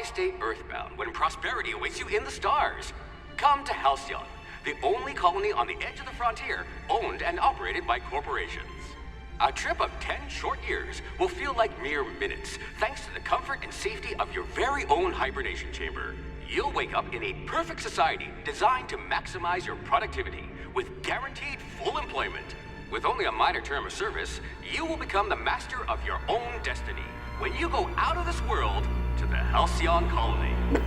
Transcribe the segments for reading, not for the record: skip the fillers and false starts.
Why stay earthbound when prosperity awaits you in the stars? Come to Halcyon, the only colony on the edge of the frontier, owned and operated by corporations. A trip of 10 short years will feel like mere minutes, thanks to the comfort and safety of your very own hibernation chamber. You'll wake up in a perfect society designed to maximize your productivity, with guaranteed full employment. With only a minor term of service, you will become the master of your own destiny when you go out of this world to the Halcyon colony.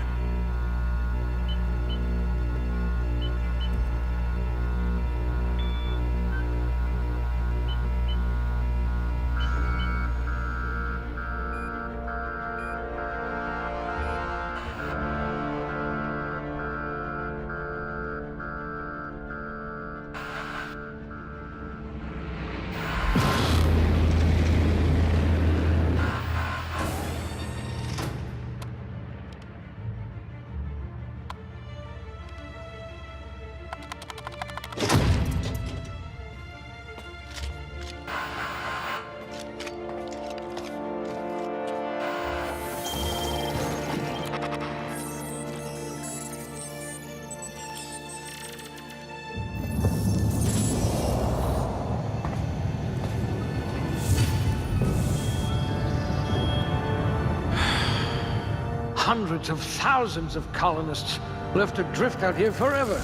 Hundreds of thousands of colonists left adrift out here forever,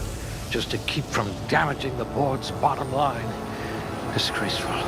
just to keep from damaging the board's bottom line. Disgraceful.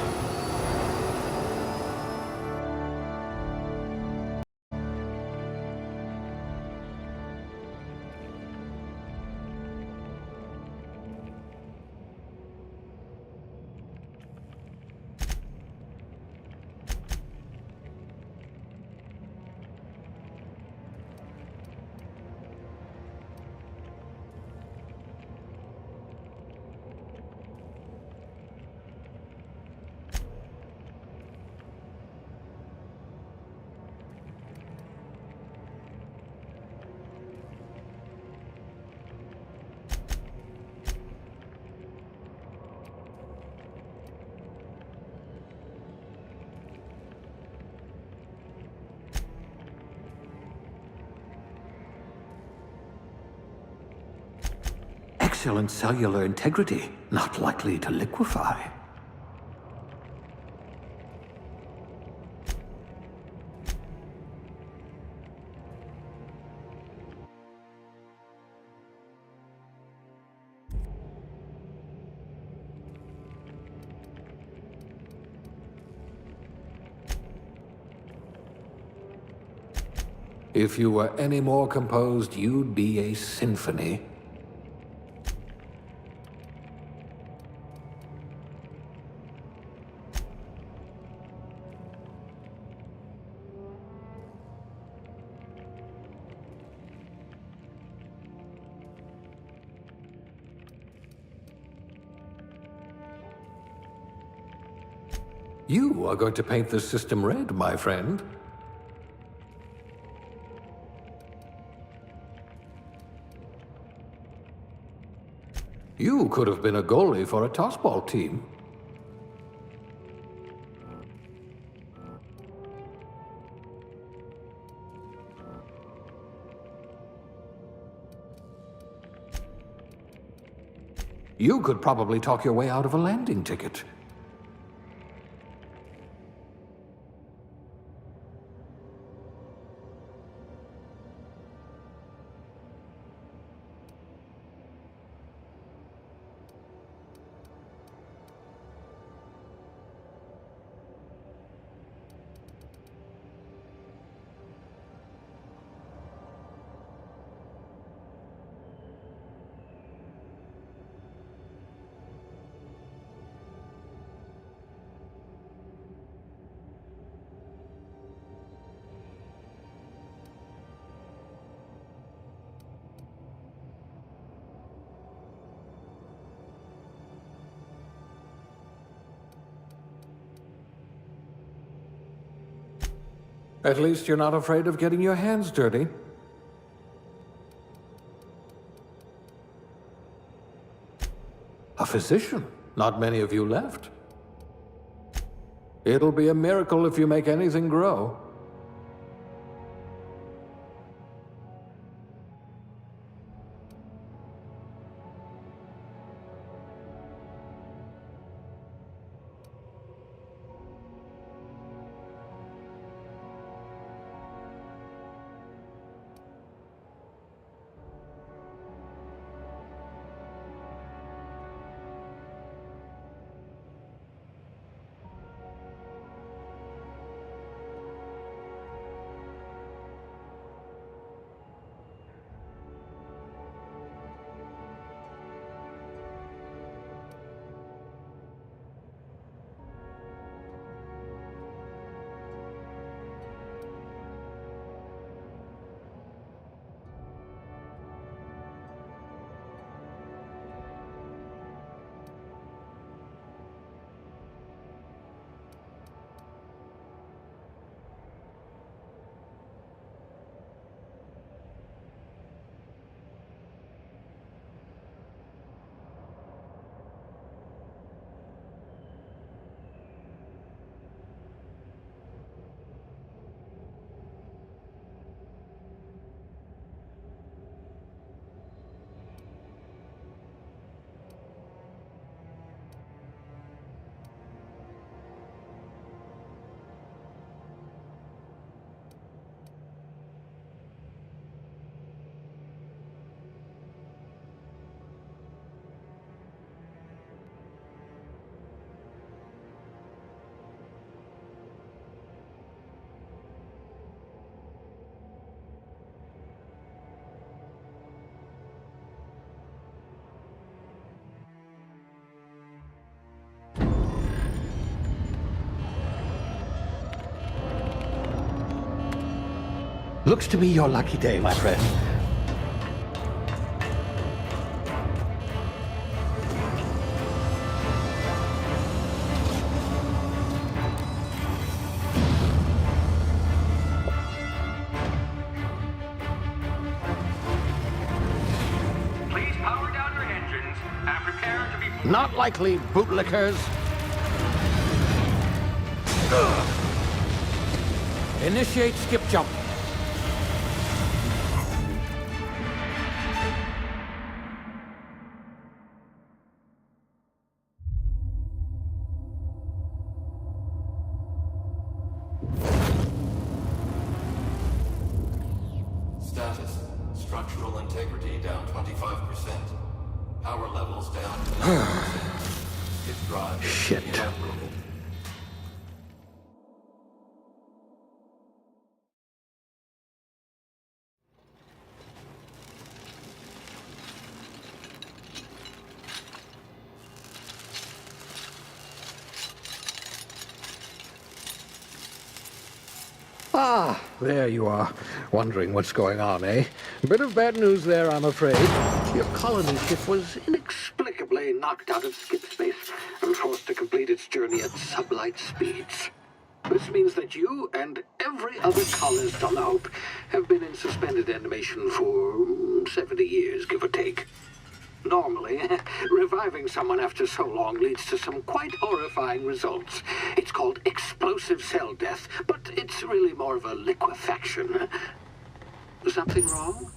Excellent cellular integrity, not likely to liquefy. If you were any more composed, you'd be a symphony. You are going to paint this system red, my friend. You could have been a goalie for a tossball team. You could probably talk your way out of a landing ticket. At least you're not afraid of getting your hands dirty. A physician. Not many of you left. It'll be a miracle if you make anything grow. Looks to be your lucky day, my friend. Please power down your engines and prepare to be... Not likely, bootlickers. Initiate skip jump. Status. Structural integrity down 25%. Power levels down 90%. Hit drive. Shit. Inoperable. Ah, there you are. Wondering what's going on, eh? Bit of bad news there, I'm afraid. Your colony ship was inexplicably knocked out of skip space and forced to complete its journey at sublight speeds. This means that you and every other colonist on the Hope have been in suspended animation for 70 years, give or take. Normally, reviving someone after so long leads to some quite horrifying results. It's called explosive cell death, but it's really more of a liquefaction. Something wrong?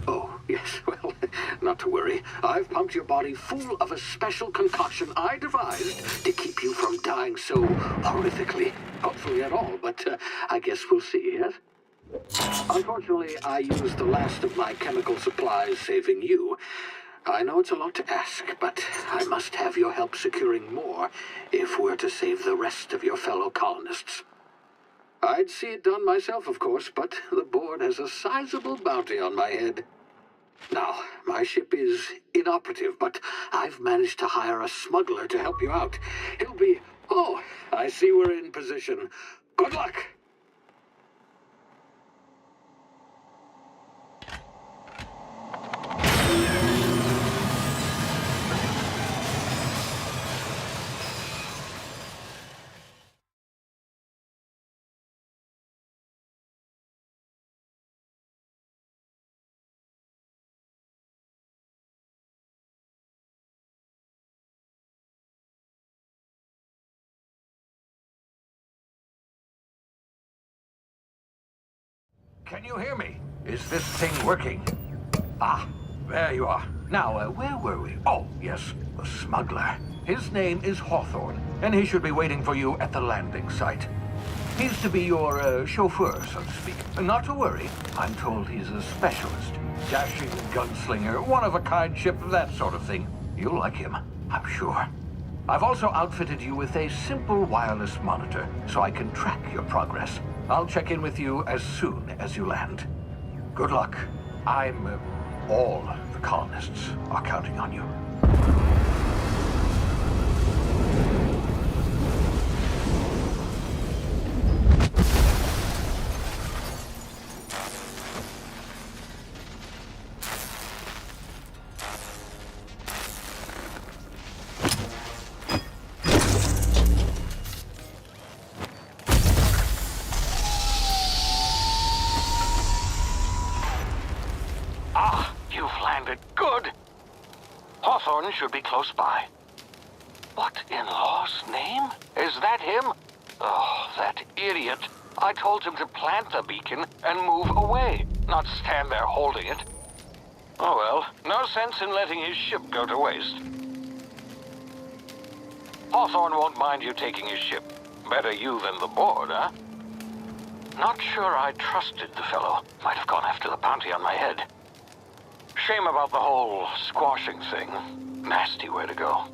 Oh, yes, well, not to worry. I've pumped your body full of a special concoction I devised to keep you from dying so horrifically. Hopefully at all, but I guess we'll see, yes? Unfortunately, I used the last of my chemical supplies saving you. I know it's a lot to ask, but I must have your help securing more if we're to save the rest of your fellow colonists. I'd see it done myself, of course, but the board has a sizable bounty on my head. Now, my ship is inoperative, but I've managed to hire a smuggler to help you out. He'll be... Oh, I see we're in position. Good luck! Can you hear me? Is this thing working? Ah, there you are. Now, where were we? Oh, yes, the smuggler. His name is Hawthorne, and he should be waiting for you at the landing site. He's to be your chauffeur, so to speak. Not to worry, I'm told he's a specialist. Dashing gunslinger, one-of-a-kind ship, that sort of thing. You'll like him, I'm sure. I've also outfitted you with a simple wireless monitor, so I can track your progress. I'll check in with you as soon as you land. Good luck. All the colonists are counting on you. Good. Hawthorne should be close by. What in law's name? Is that him? Oh, that idiot. I told him to plant the beacon and move away, not stand there holding it. Oh well, no sense in letting his ship go to waste. Hawthorne won't mind you taking his ship. Better you than the board, huh? Not sure I trusted the fellow. Might have gone after the bounty on my head. Shame about the whole squashing thing. Nasty way to go.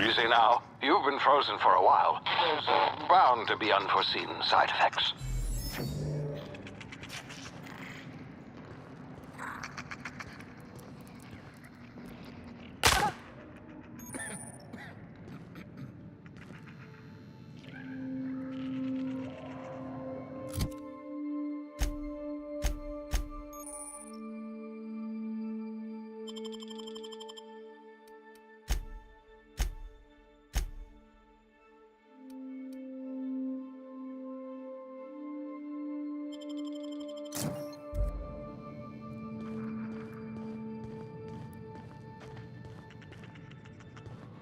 Easy now. You've been frozen for a while. There's bound to be unforeseen side effects.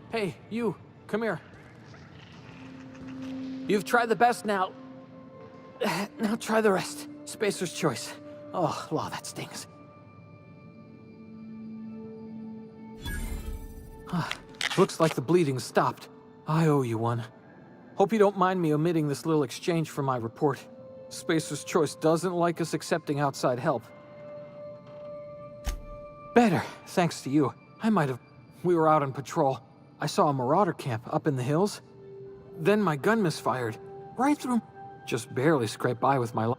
Hey, you, come here. You've tried the best now. Now try the rest. Spacer's choice. Oh, wow, that stings. Looks like the bleeding stopped. I owe you one. Hope you don't mind me omitting this little exchange from my report. Spacer's choice doesn't like us accepting outside help. Better, thanks to you. We were out on patrol. I saw a marauder camp up in the hills. Then my gun misfired. Right through... Just barely scraped by with my...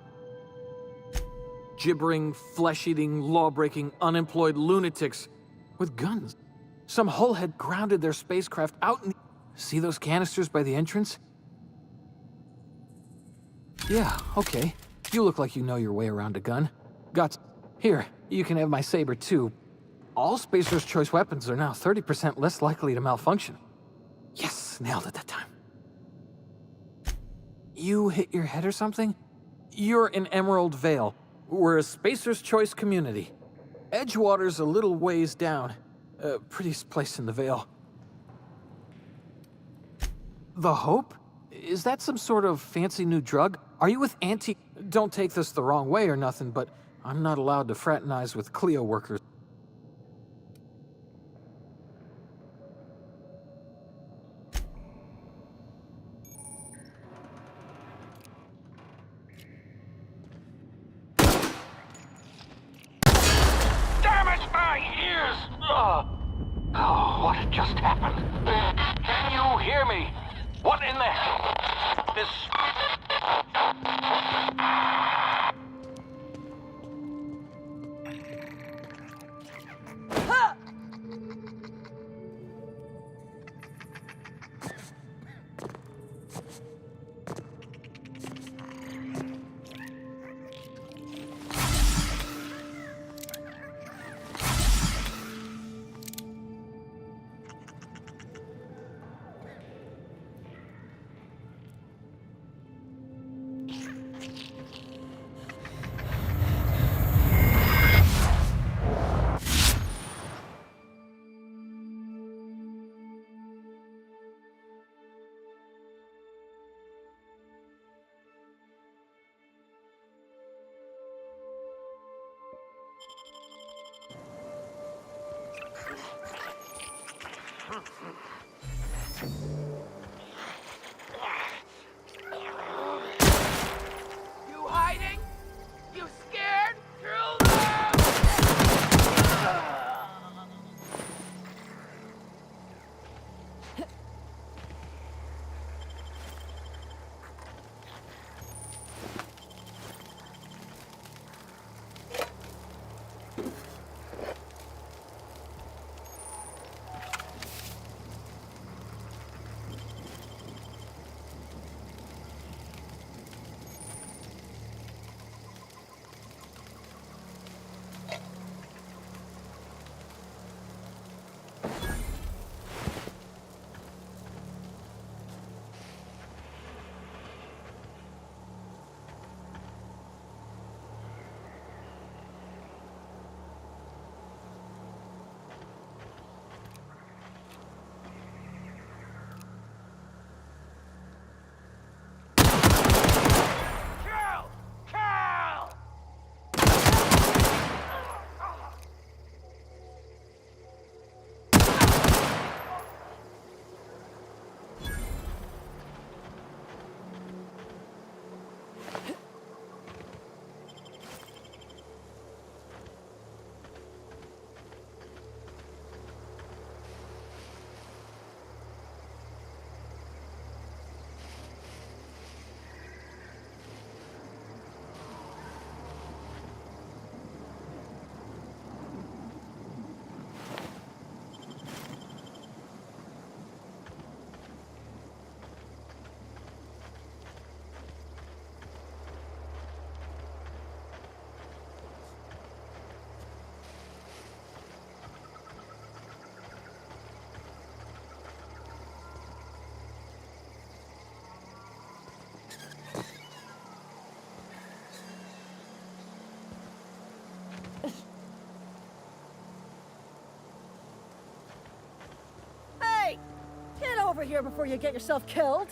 Gibbering, flesh-eating, law-breaking, unemployed lunatics with guns. Some hullhead grounded their spacecraft out in... See those canisters by the entrance? Yeah, okay. You look like you know your way around a gun. Here, you can have my saber too. All Spacer's Choice weapons are now 30% less likely to malfunction. Yes, nailed it that time. You hit your head or something? You're in Emerald Vale. We're a Spacer's Choice community. Edgewater's a little ways down. Prettiest place in the Vale. The Hope? Is that some sort of fancy new drug? Are you with Don't take this the wrong way or nothing, but I'm not allowed to fraternize with Clio workers. Oh, what just happened? Can you hear me? What in the hell? This... You hiding? You scared? Kill them! Hey! Get over here before you get yourself killed!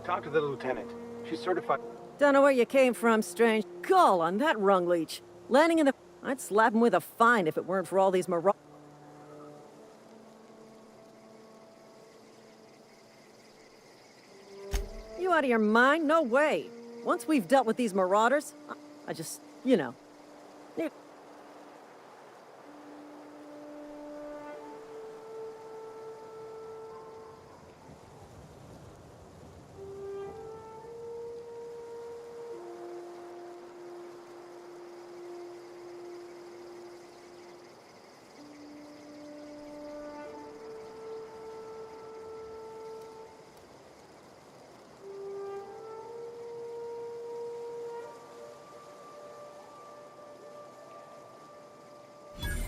Talk to the lieutenant. She's certified. Don't know where you came from, strange. Gall on that rung leech. Landing in the... I'd slap him with a fine if it weren't for all these marauders. You out of your mind? No way. Once we've dealt with these marauders, I just, you know.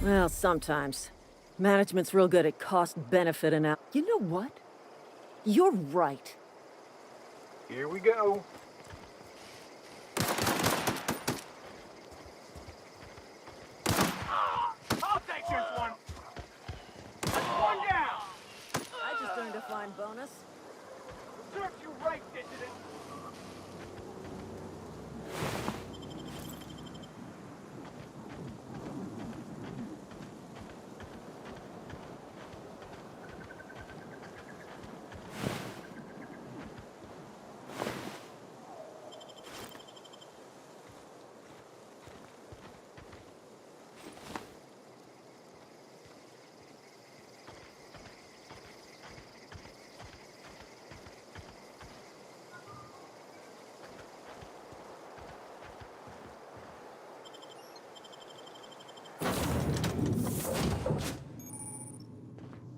Well, sometimes. Management's real good at cost-benefit and out. You know what? You're right. Here we go. I'll take this one! That's one down! I just earned a fine bonus. Serves you right, dissident!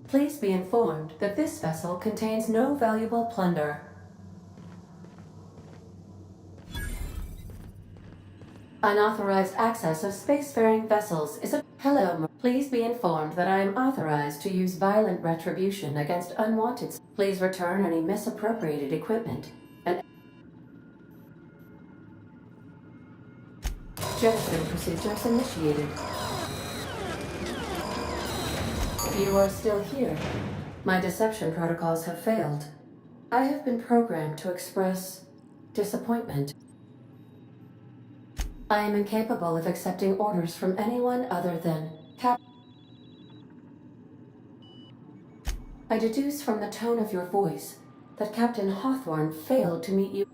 Please be informed that this vessel contains no valuable plunder. Unauthorized access of spacefaring vessels is a... Hello, please be informed that I am authorized to use violent retribution against unwanted... Please return any misappropriated equipment. And... Jettison procedures initiated. You are still here. My deception protocols have failed. I have been programmed to express disappointment. I am incapable of accepting orders from anyone other than Cap. I deduce from the tone of your voice that Captain Hawthorne failed to meet you.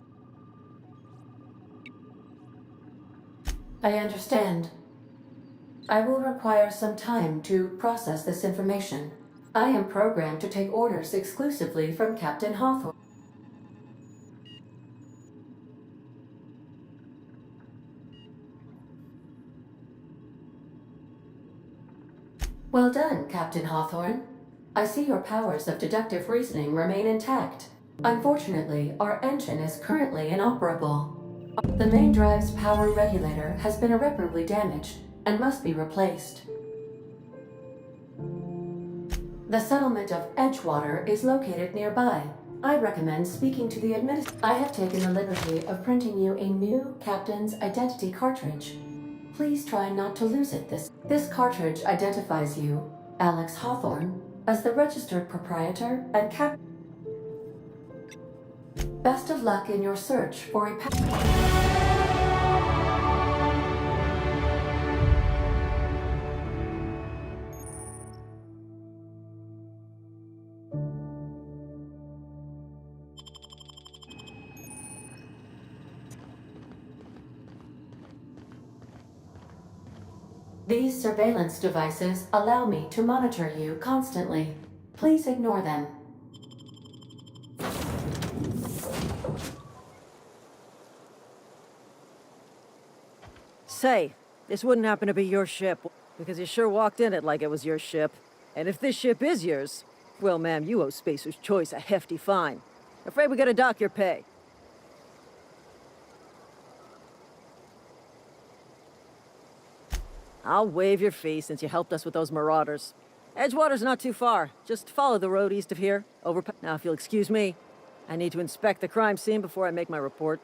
I understand. I will require some time to process this information. I am programmed to take orders exclusively from Captain Hawthorne. Well done, Captain Hawthorne. I see your powers of deductive reasoning remain intact. Unfortunately, our engine is currently inoperable. The main drive's power regulator has been irreparably damaged and must be replaced. The settlement of Edgewater is located nearby. I recommend speaking to the I have taken the liberty of printing you a new Captain's Identity cartridge. Please try not to lose it. This cartridge identifies you, Alex Hawthorne, as the registered proprietor and Best of luck in your search for a These surveillance devices allow me to monitor you constantly. Please ignore them. Say, this wouldn't happen to be your ship, because you sure walked in it like it was your ship. And if this ship is yours, well, ma'am, you owe Spacer's Choice a hefty fine. Afraid we gotta dock your pay. I'll waive your fee since you helped us with those marauders. Edgewater's not too far. Just follow the road east of here. Now, if you'll excuse me, I need to inspect the crime scene before I make my report.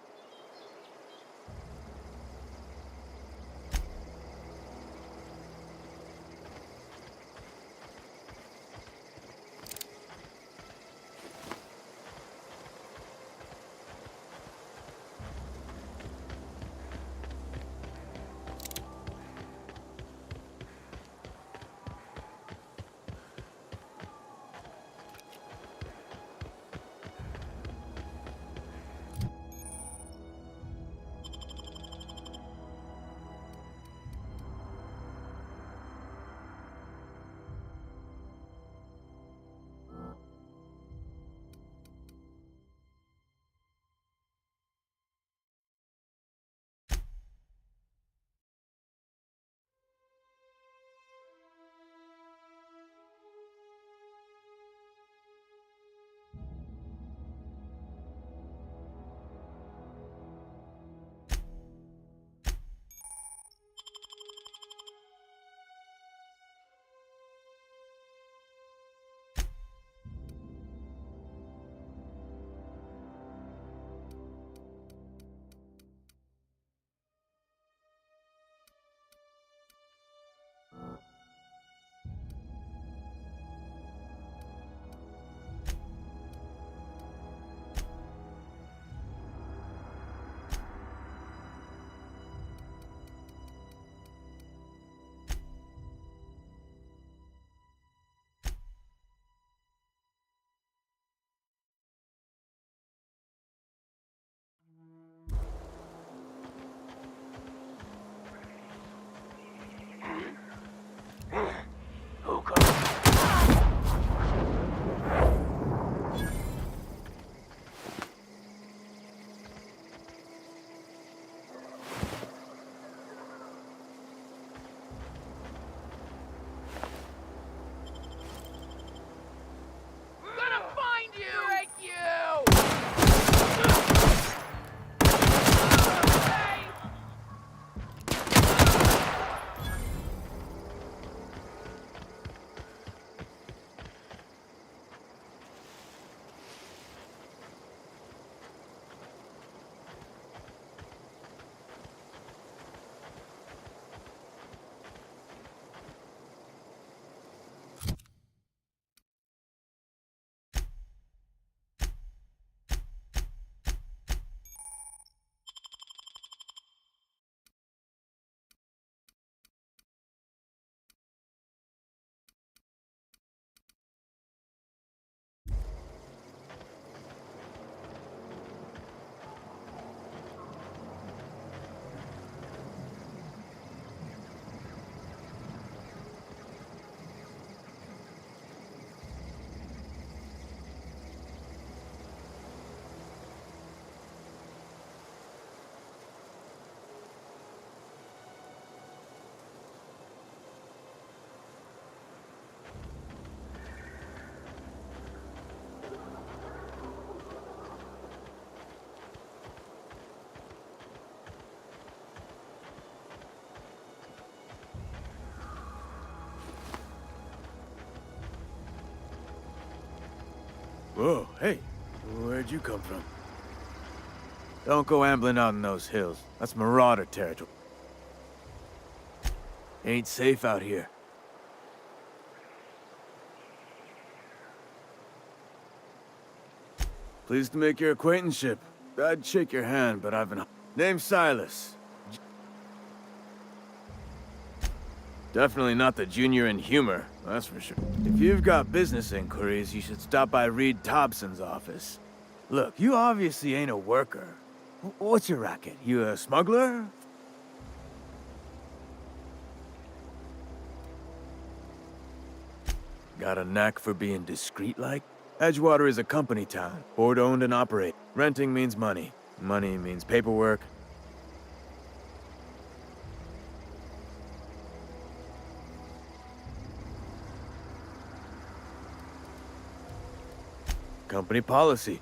Whoa, hey, where'd you come from? Don't go ambling out in those hills. That's marauder territory. Ain't safe out here. Pleased to make your acquaintanceship. I'd shake your hand, but I've been... Name's Silas. Definitely not the junior in humor, that's for sure. If you've got business inquiries, you should stop by Reed Thompson's office. Look, you obviously ain't a worker. What's your racket? You a smuggler? Got a knack for being discreet-like? Edgewater is a company town, board-owned and operated. Renting means money. Money means paperwork. Company policy.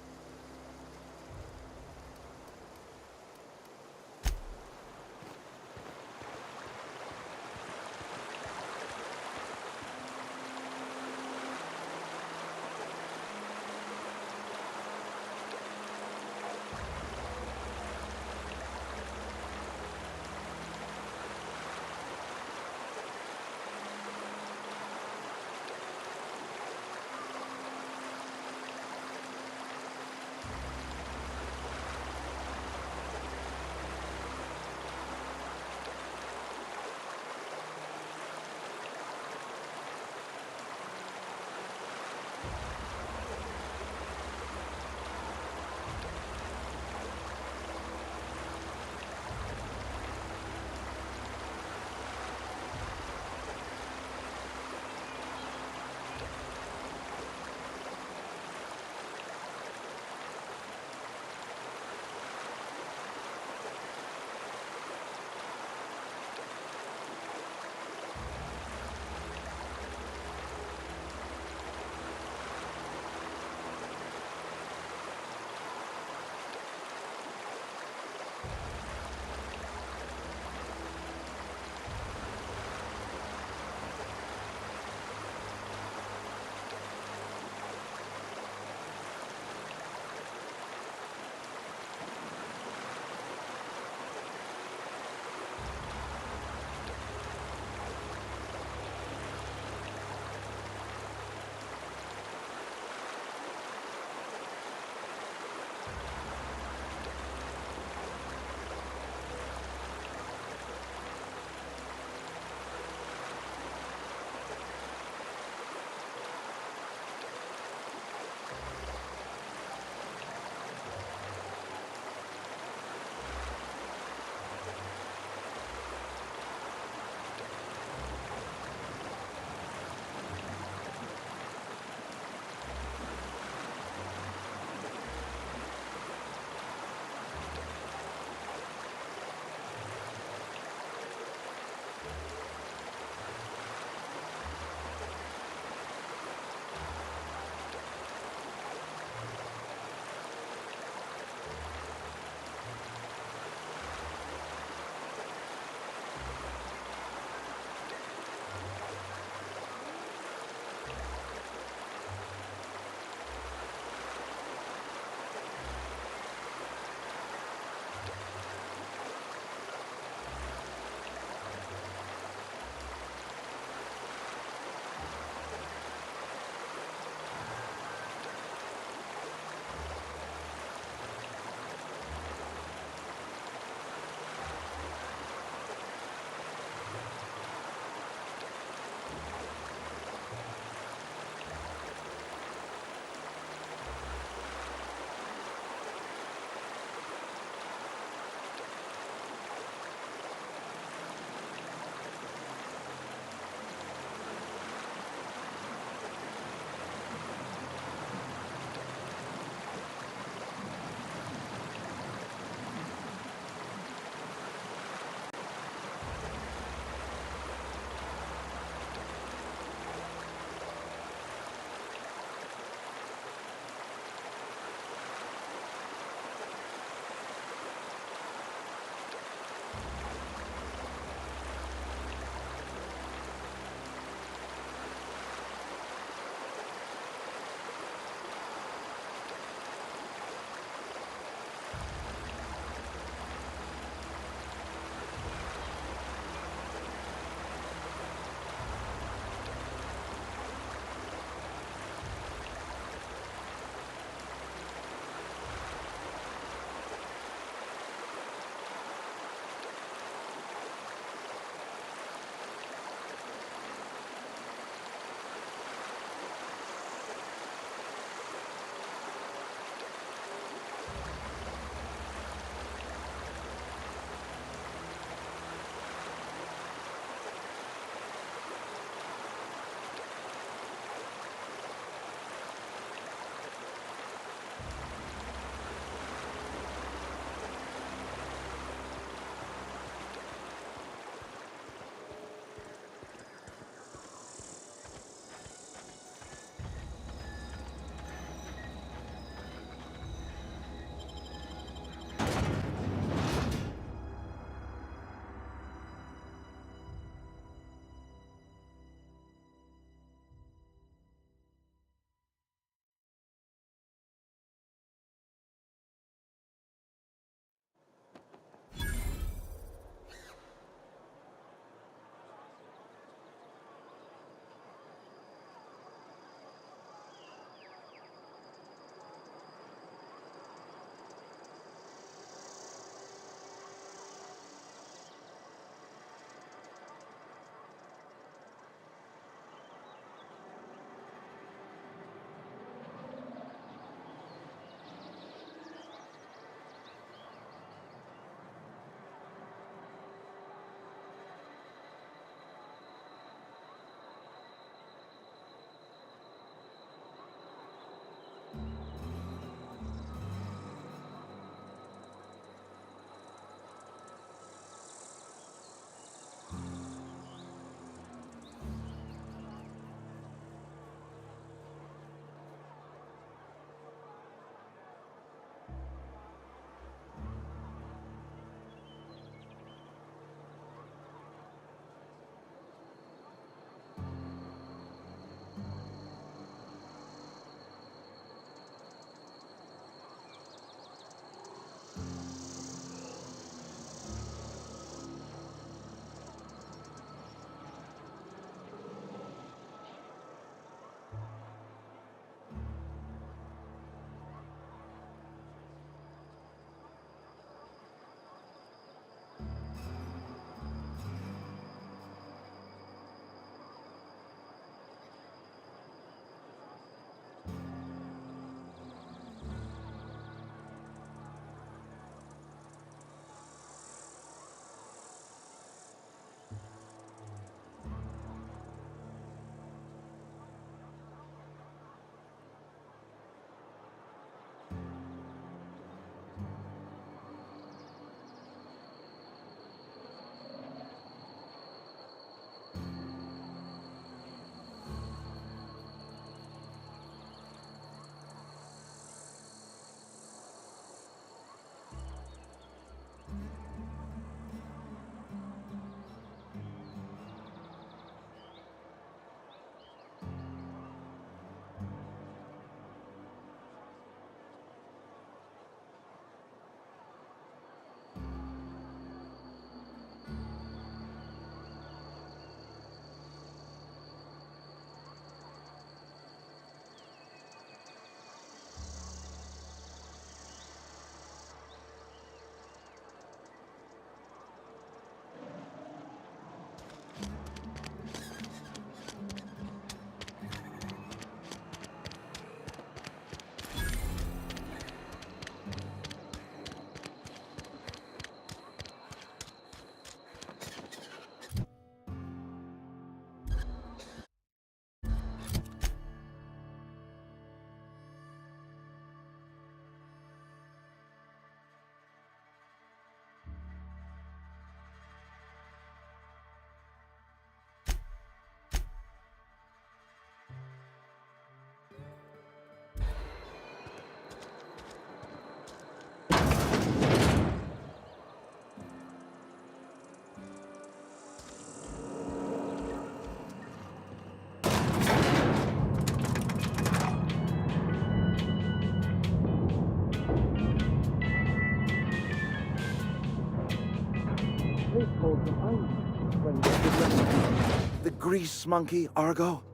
The grease monkey, Argo?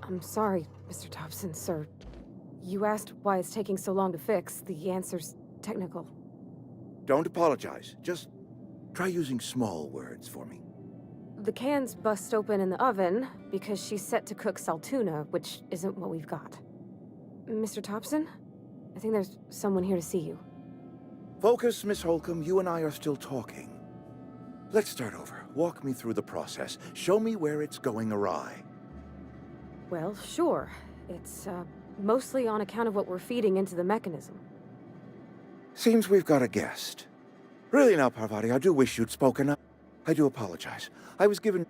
I'm sorry, Mr. Thompson, sir. You asked why it's taking so long to fix. The answer's technical. Don't apologize. Just try using small words for me. The can's bust open in the oven because she's set to cook saltuna, which isn't what we've got. Mr. Thompson? I think there's someone here to see you. Focus, Miss Holcomb. You and I are still talking. Let's start over. Walk me through the process. Show me where it's going awry. Well, sure. It's, mostly on account of what we're feeding into the mechanism. Seems we've got a guest. Really now, Parvati, I do wish you'd spoken up. I do apologize. I was given...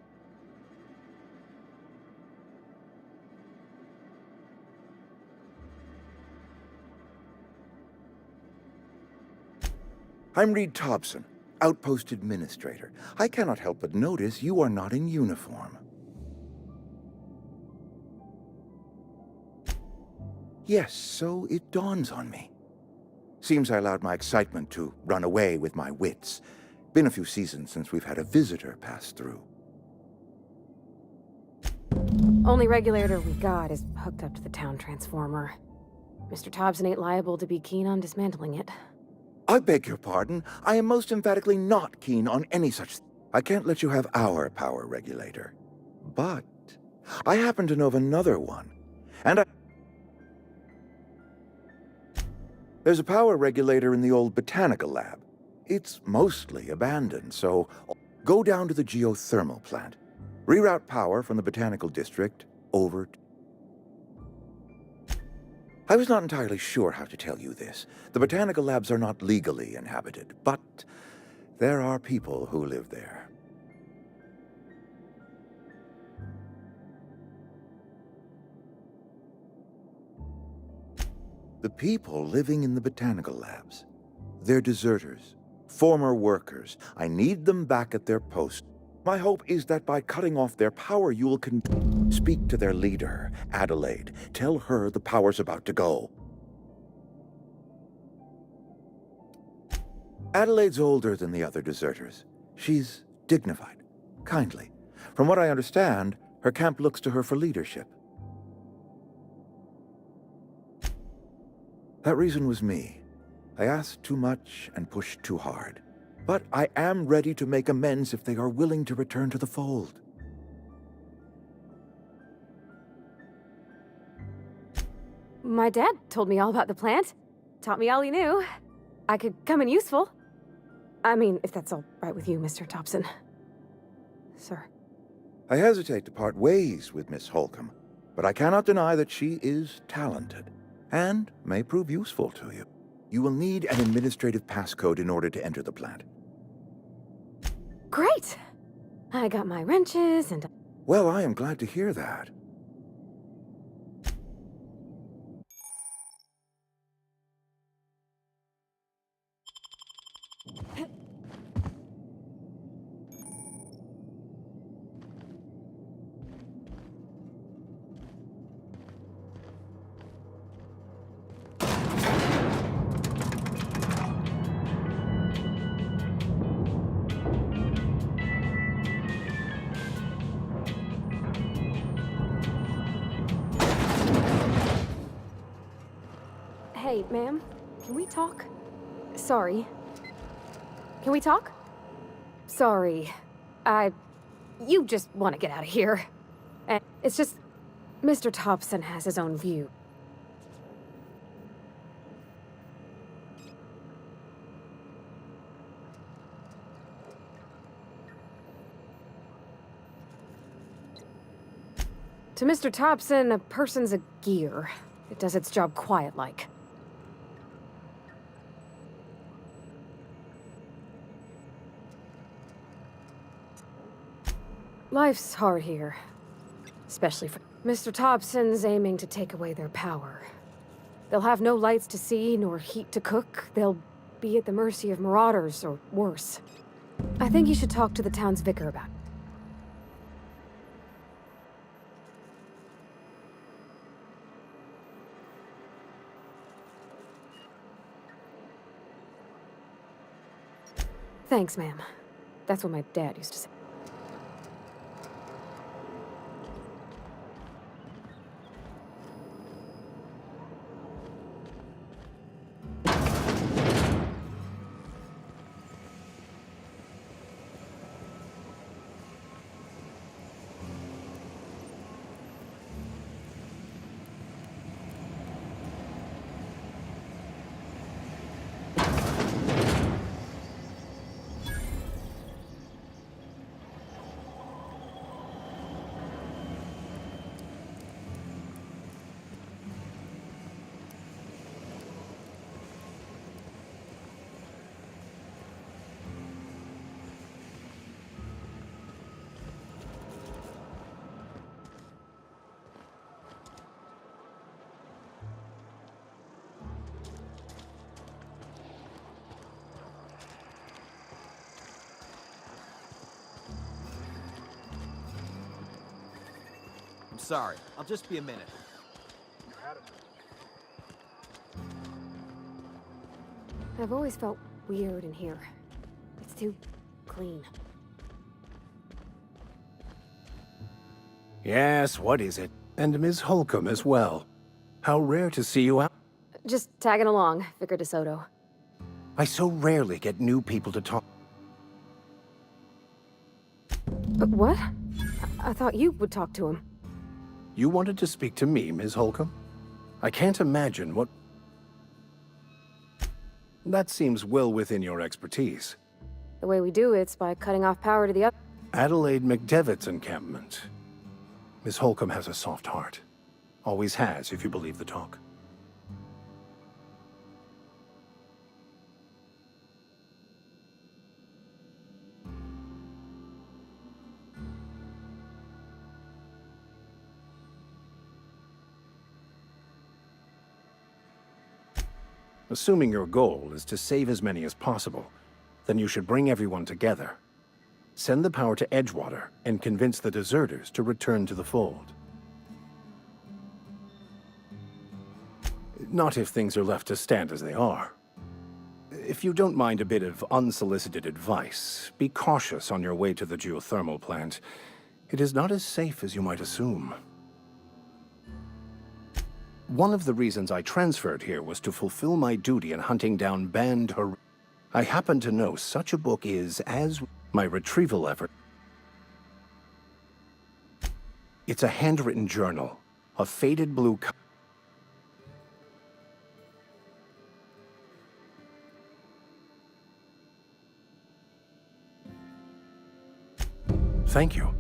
I'm Reed Thompson, Outpost Administrator. I cannot help but notice you are not in uniform. Yes, so it dawns on me. Seems I allowed my excitement to run away with my wits. Been a few seasons since we've had a visitor pass through. Only regulator we got is hooked up to the town transformer. Mr. Thompson ain't liable to be keen on dismantling it. I beg your pardon. I am most emphatically not keen on any such... I can't let you have our power regulator. But I happen to know of another one. And there's a power regulator in the old botanical lab. It's mostly abandoned, so go down to the geothermal plant. Reroute power from the botanical district over to... I was not entirely sure how to tell you this. The botanical labs are not legally inhabited, but there are people who live there. The people living in the botanical labs, they're deserters, former workers. I need them back at their post. My hope is that by cutting off their power, you will speak to their leader, Adelaide. Tell her the power's about to go. Adelaide's older than the other deserters. She's dignified, kindly. From what I understand, her camp looks to her for leadership. That reason was me. I asked too much and pushed too hard. But I am ready to make amends if they are willing to return to the fold. My dad told me all about the plant. Taught me all he knew. I could come in useful. I mean, if that's all right with you, Mr. Thompson. Sir. I hesitate to part ways with Miss Holcomb, but I cannot deny that she is talented and may prove useful to you. You will need an administrative passcode in order to enter the plant. Great! I got my wrenches and... Well, I am glad to hear that. Hey, ma'am, can we talk? Sorry. Can we talk? Sorry. You just want to get out of here. And it's just... Mr. Thompson has his own view. To Mr. Thompson, a person's a gear. It does its job quiet-like. Life's hard here. Especially for... Mr. Thompson's aiming to take away their power. They'll have no lights to see, nor heat to cook. They'll be at the mercy of marauders, or worse. I think you should talk to the town's vicar about it. Thanks, ma'am. That's what my dad used to say. I'm sorry. I'll just be a minute. I've always felt weird in here. It's too clean. Yes, what is it? And Ms. Holcomb as well. How rare to see you out. Just tagging along, Vicar DeSoto. I so rarely get new people to talk. But what? I thought you would talk to him. You wanted to speak to me, Ms. Holcomb? I can't imagine what... That seems well within your expertise. The way we do it's by cutting off power to the other. Adelaide McDevitt's encampment. Miss Holcomb has a soft heart. Always has, if you believe the talk. Assuming your goal is to save as many as possible, then you should bring everyone together. Send the power to Edgewater and convince the deserters to return to the fold. Not if things are left to stand as they are. If you don't mind a bit of unsolicited advice, be cautious on your way to the geothermal plant. It is not as safe as you might assume. One of the reasons I transferred here was to fulfill my duty in hunting down Band Har... I happen to know such a book is as my retrieval effort. It's a handwritten journal, a faded blue co... Thank you.